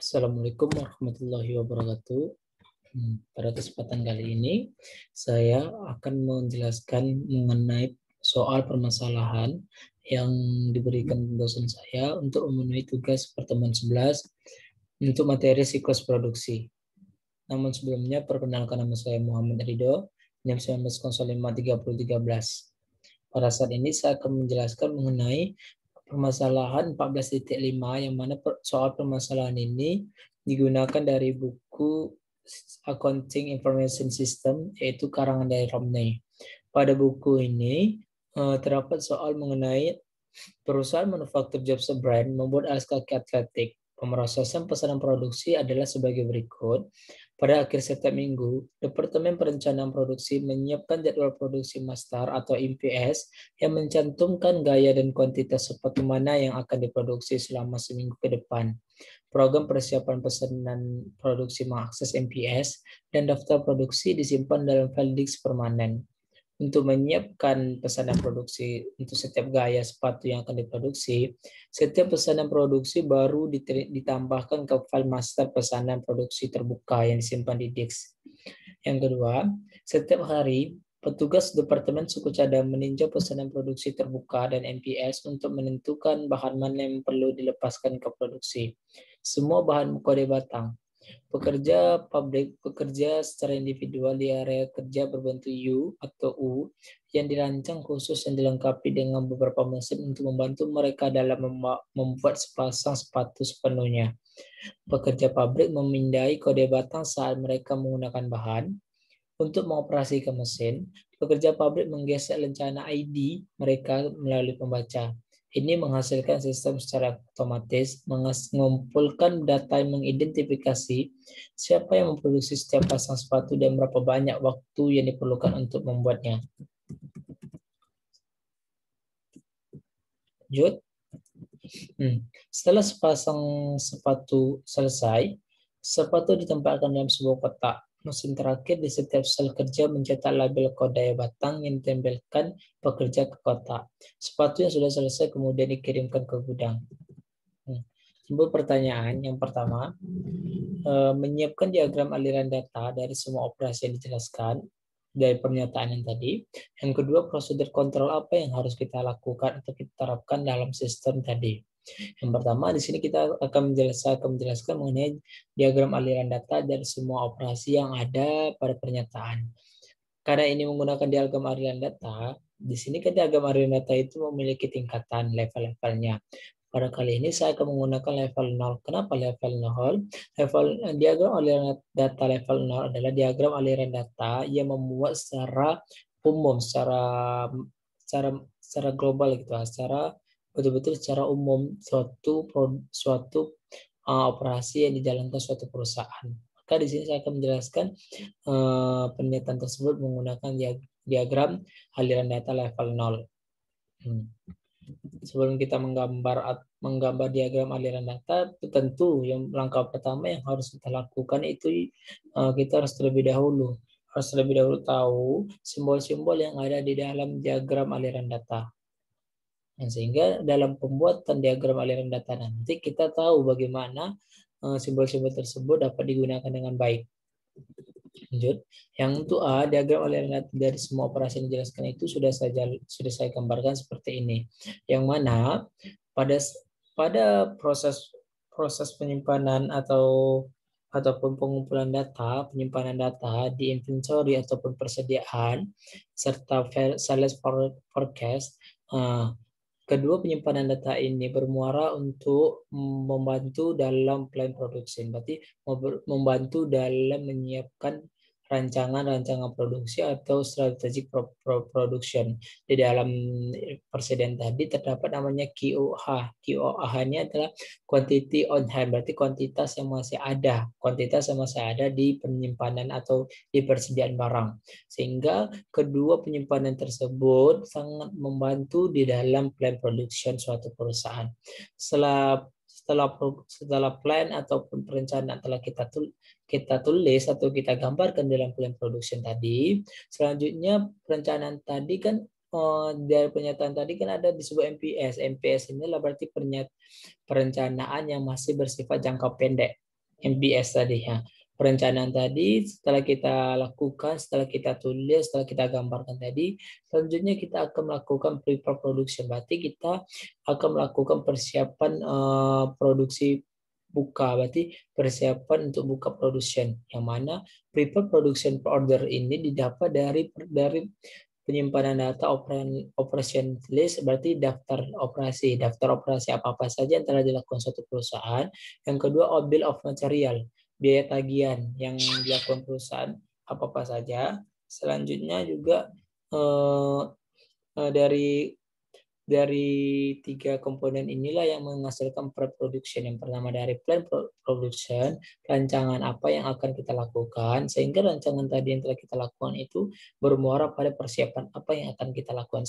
Assalamualaikum warahmatullahi wabarakatuh. Pada kesempatan kali ini, saya akan menjelaskan mengenai soal permasalahan yang diberikan dosen saya untuk memenuhi tugas pertemuan 11 untuk materi siklus produksi. Namun sebelumnya, perkenalkan nama saya Muhammad Ridho, NIM 19053013. Pada saat ini saya akan menjelaskan mengenai permasalahan 14.5 yang mana soal permasalahan ini digunakan dari buku Accounting Information System, yaitu karangan dari Romney. Pada buku ini terdapat soal mengenai perusahaan manufaktur Jobs Brand membuat alas kaki atletik. Pemrosesan pesanan produksi adalah sebagai berikut. Pada akhir setiap minggu, Departemen Perencanaan Produksi menyiapkan jadwal produksi master atau MPS yang mencantumkan gaya dan kuantitas sepatu mana yang akan diproduksi selama seminggu ke depan. Program persiapan pesanan produksi mengakses MPS dan daftar produksi disimpan dalam file disk permanen. Untuk menyiapkan pesanan produksi untuk setiap gaya sepatu yang akan diproduksi, setiap pesanan produksi baru ditambahkan ke file master pesanan produksi terbuka yang disimpan di disk. Yang kedua, setiap hari petugas Departemen Suku Cadang meninjau pesanan produksi terbuka dan MPS untuk menentukan bahan mana yang perlu dilepaskan ke produksi. Semua bahan kode batang. Pekerja pabrik bekerja secara individual di area kerja berbentuk U atau U yang dirancang khusus yang dilengkapi dengan beberapa mesin untuk membantu mereka dalam membuat sepasang sepatu sepenuhnya. Pekerja pabrik memindai kode batang saat mereka menggunakan bahan. Untuk mengoperasikan mesin, pekerja pabrik menggesek lencana ID mereka melalui pembaca. Ini menghasilkan sistem secara otomatis, mengumpulkan data yang mengidentifikasi siapa yang memproduksi setiap pasang sepatu dan berapa banyak waktu yang diperlukan untuk membuatnya. Lanjut. Setelah sepasang sepatu selesai, sepatu ditempatkan dalam sebuah kotak. Mesin terakhir di setiap sel kerja mencetak label kode batang yang ditempelkan pekerja ke kotak. Sepatu yang sudah selesai kemudian dikirimkan ke gudang. Timbul pertanyaan yang pertama, menyiapkan diagram aliran data dari semua operasi yang dijelaskan dari pernyataan yang tadi. Yang kedua, prosedur kontrol apa yang harus kita lakukan atau kita terapkan dalam sistem tadi. Yang pertama, di sini kita akan menjelaskan mengenai diagram aliran data dari semua operasi yang ada pada pernyataan. Karena ini menggunakan diagram aliran data, di sini kan diagram aliran data itu memiliki tingkatan level-levelnya. Pada kali ini saya akan menggunakan level 0. Kenapa level 0? Diagram aliran data level 0 adalah diagram aliran data yang memuat secara umum, secara global gitu, secara betul-betul secara umum suatu operasi yang dijalankan suatu perusahaan. Maka di sini saya akan menjelaskan pernyataan tersebut menggunakan diagram aliran data level 0. Sebelum kita menggambar diagram aliran data, tentu yang langkah pertama yang harus kita lakukan itu kita harus terlebih dahulu tahu simbol-simbol yang ada di dalam diagram aliran data. Sehingga dalam pembuatan diagram aliran data nanti kita tahu bagaimana simbol-simbol tersebut dapat digunakan dengan baik. Lanjut. Yang untuk A, diagram aliran data dari semua operasi yang dijelaskan itu sudah saya gambarkan seperti ini. Yang mana pada proses penyimpanan ataupun pengumpulan data, penyimpanan data di inventory ataupun persediaan serta sales forecast, kedua penyimpanan data ini bermuara untuk membantu dalam plan production, berarti membantu dalam menyiapkan rancangan produksi atau strategic production. Di dalam persediaan tadi terdapat namanya QOH. QOH ini adalah quantity on hand, berarti kuantitas yang masih ada di penyimpanan atau di persediaan barang. Sehingga kedua penyimpanan tersebut sangat membantu di dalam plan production suatu perusahaan. Setelah plan ataupun perencanaan telah kita tulis atau kita gambarkan dalam plan production tadi, selanjutnya perencanaan tadi kan dari pernyataan tadi kan ada disebut MPS. MPS ini adalah berarti perencanaan yang masih bersifat jangka pendek. MBS tadi ya. Perencanaan tadi setelah kita lakukan, setelah kita tulis, setelah kita gambarkan tadi, selanjutnya kita akan melakukan pre-production. Berarti kita akan melakukan persiapan produksi buka, berarti persiapan untuk buka production. Yang mana pre-production order ini didapat dari penyimpanan data operation list, berarti daftar operasi apa-apa saja yang telah dilakukan suatu perusahaan. Yang kedua, bill of material, biaya tagihan yang dilakukan perusahaan apa-apa saja. Selanjutnya juga eh, dari tiga komponen inilah yang menghasilkan pre-production. Yang pertama dari plan production, rancangan apa yang akan kita lakukan, sehingga rancangan tadi yang telah kita lakukan itu bermuara pada persiapan apa yang akan kita lakukan.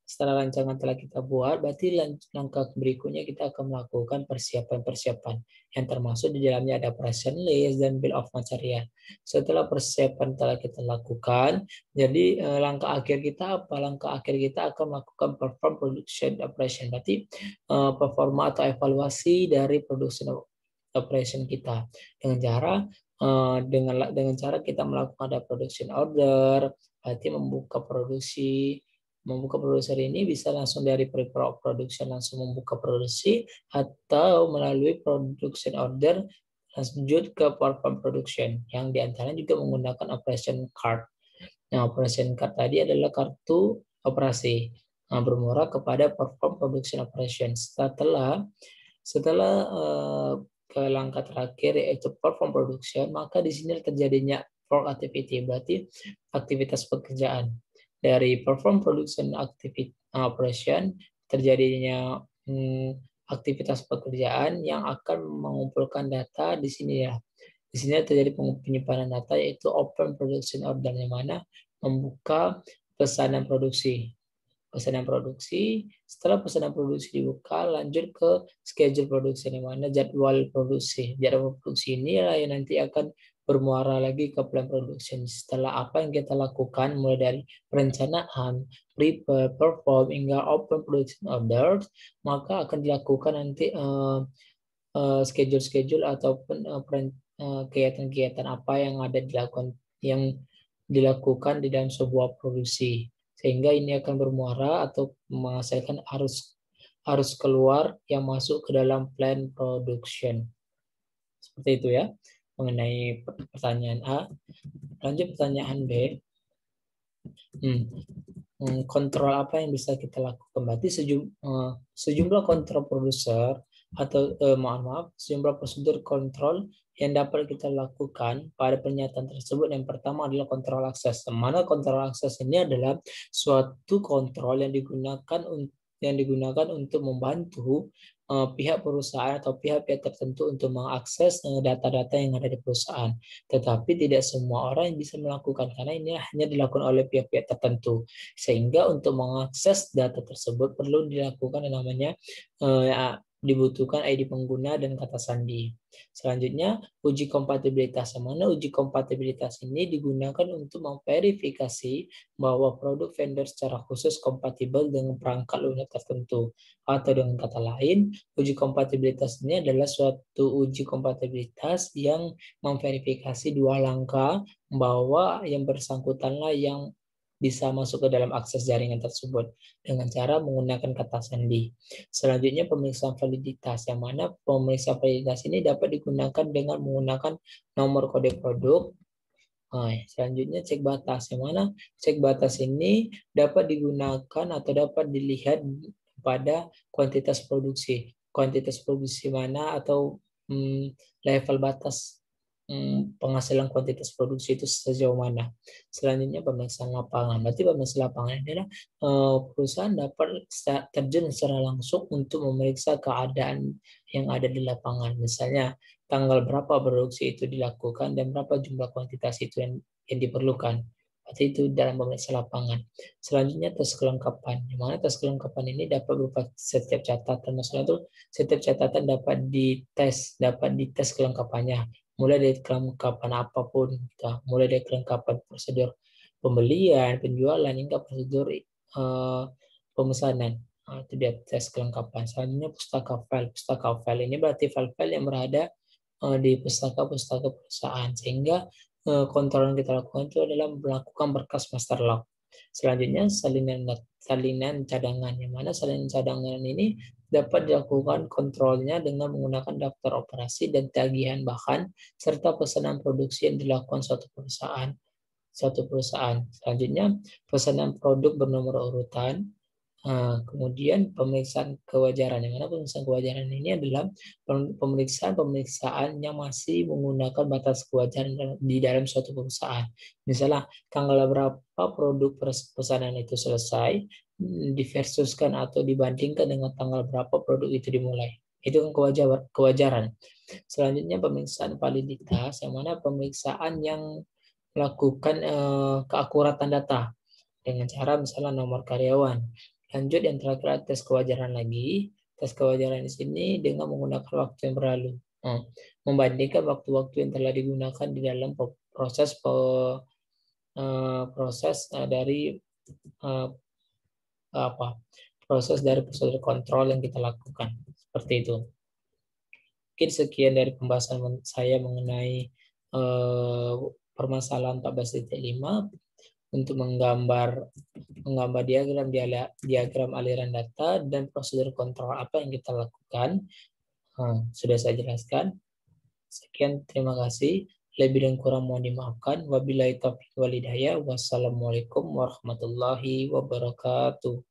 Setelah rancangan telah kita buat, berarti langkah berikutnya kita akan melakukan persiapan-persiapan yang termasuk di dalamnya ada operation list dan bill of material. Setelah persiapan telah kita lakukan, jadi langkah akhir kita apa? Langkah akhir kita akan melakukan perform production operation. Berarti performa atau evaluasi dari production operation kita dengan cara kita melakukan ada production order, berarti membuka produksi ini bisa langsung dari pre-production langsung membuka produksi, atau melalui production order lanjut ke perform production yang diantaranya juga menggunakan operation card. Nah, operation card tadi adalah kartu operasi bermuara kepada perform production operation. Setelah ke langkah terakhir yaitu perform production, maka di sini terjadinya work activity, berarti aktivitas pekerjaan. Dari perform production activity operation terjadinya aktivitas pekerjaan yang akan mengumpulkan data di sini ya. Di sini terjadi penyimpanan data yaitu open production order, yang mana membuka pesanan produksi. Setelah pesanan produksi dibuka, lanjut ke schedule produksi, yang mana jadwal produksi. Jadwal produksi ini yang nanti akan bermuara lagi ke plan production. Setelah apa yang kita lakukan mulai dari perencanaan, prepare, perform hingga open production orders, maka akan dilakukan nanti schedule ataupun kegiatan-kegiatan apa yang dilakukan di dalam sebuah produksi, sehingga ini akan bermuara atau menghasilkan arus keluar yang masuk ke dalam plan production. Seperti itu ya mengenai pertanyaan A. Lanjut pertanyaan B. Kontrol apa yang bisa kita lakukan? Berarti sejumlah kontrol produser atau sejumlah prosedur kontrol yang dapat kita lakukan pada pernyataan tersebut. Yang pertama adalah kontrol akses. Mana kontrol akses ini adalah suatu kontrol yang digunakan untuk membantu pihak perusahaan atau pihak-pihak tertentu untuk mengakses data-data yang ada di perusahaan. Tetapi tidak semua orang yang bisa melakukan, karena ini hanya dilakukan oleh pihak-pihak tertentu. Sehingga untuk mengakses data tersebut perlu dilakukan yang namanya dibutuhkan ID pengguna dan kata sandi. Selanjutnya, uji kompatibilitas. Yang mana uji kompatibilitas ini digunakan untuk memverifikasi bahwa produk vendor secara khusus kompatibel dengan perangkat lunak tertentu. Atau dengan kata lain, uji kompatibilitas ini adalah suatu uji kompatibilitas yang memverifikasi dua langkah bahwa yang bersangkutanlah yang bisa masuk ke dalam akses jaringan tersebut dengan cara menggunakan kata sandi. Selanjutnya pemeriksaan validitas, yang mana pemeriksaan validitas ini dapat digunakan dengan menggunakan nomor kode produk. Selanjutnya cek batas, yang mana cek batas ini dapat digunakan atau dapat dilihat pada kuantitas produksi. Kuantitas produksi mana atau level batas penghasilan kuantitas produksi itu sejauh mana. Selanjutnya pemeriksaan lapangan. Berarti pemeriksaan lapangan adalah perusahaan dapat terjun secara langsung untuk memeriksa keadaan yang ada di lapangan. Misalnya tanggal berapa produksi itu dilakukan dan berapa jumlah kuantitas itu yang diperlukan. Berarti itu dalam pemeriksaan lapangan. Selanjutnya tes kelengkapan. Di mana tes kelengkapan ini dapat berupa setiap catatan. Maksudnya itu setiap catatan dapat dites kelengkapannya. Mulai dari kelengkapan apapun, mulai dari kelengkapan prosedur pembelian, penjualan, hingga prosedur pemesanan. Itu dia tes kelengkapan. Selanjutnya pustaka file. Pustaka file ini berarti file-file yang berada di pustaka-pustaka perusahaan, sehingga kontrol yang kita lakukan itu adalah melakukan berkas master log. Selanjutnya salinan cadangan, yang mana salinan cadangan ini dapat dilakukan kontrolnya dengan menggunakan daftar operasi dan tagihan bahan serta pesanan produksi yang dilakukan suatu perusahaan. Selanjutnya pesanan produk bernomor urutan. Kemudian pemeriksaan kewajaran, yang mana pemeriksaan kewajaran ini adalah pemeriksaan yang masih menggunakan batas kewajaran di dalam suatu perusahaan. Misalnya tanggal berapa produk pesanan itu selesai, diversuskan atau dibandingkan dengan tanggal berapa produk itu dimulai. Itu kan kewajaran. Selanjutnya pemeriksaan validitas, yang mana pemeriksaan yang melakukan keakuratan data dengan cara misalnya nomor karyawan. Lanjut yang terakhir tes kewajaran lagi. Tes kewajaran di sini dengan menggunakan waktu yang berlalu. Membandingkan waktu-waktu yang telah digunakan di dalam proses dari prosedur kontrol yang kita lakukan. Seperti itu. Mungkin sekian dari pembahasan saya mengenai permasalahan 14.5 untuk menggambar diagram aliran data dan prosedur kontrol apa yang kita lakukan. Sudah saya jelaskan. Sekian, terima kasih. Lebih dan kurang mohon dimaafkan. Wabillahi taufiq wal hidayah. Wassalamualaikum warahmatullahi wabarakatuh.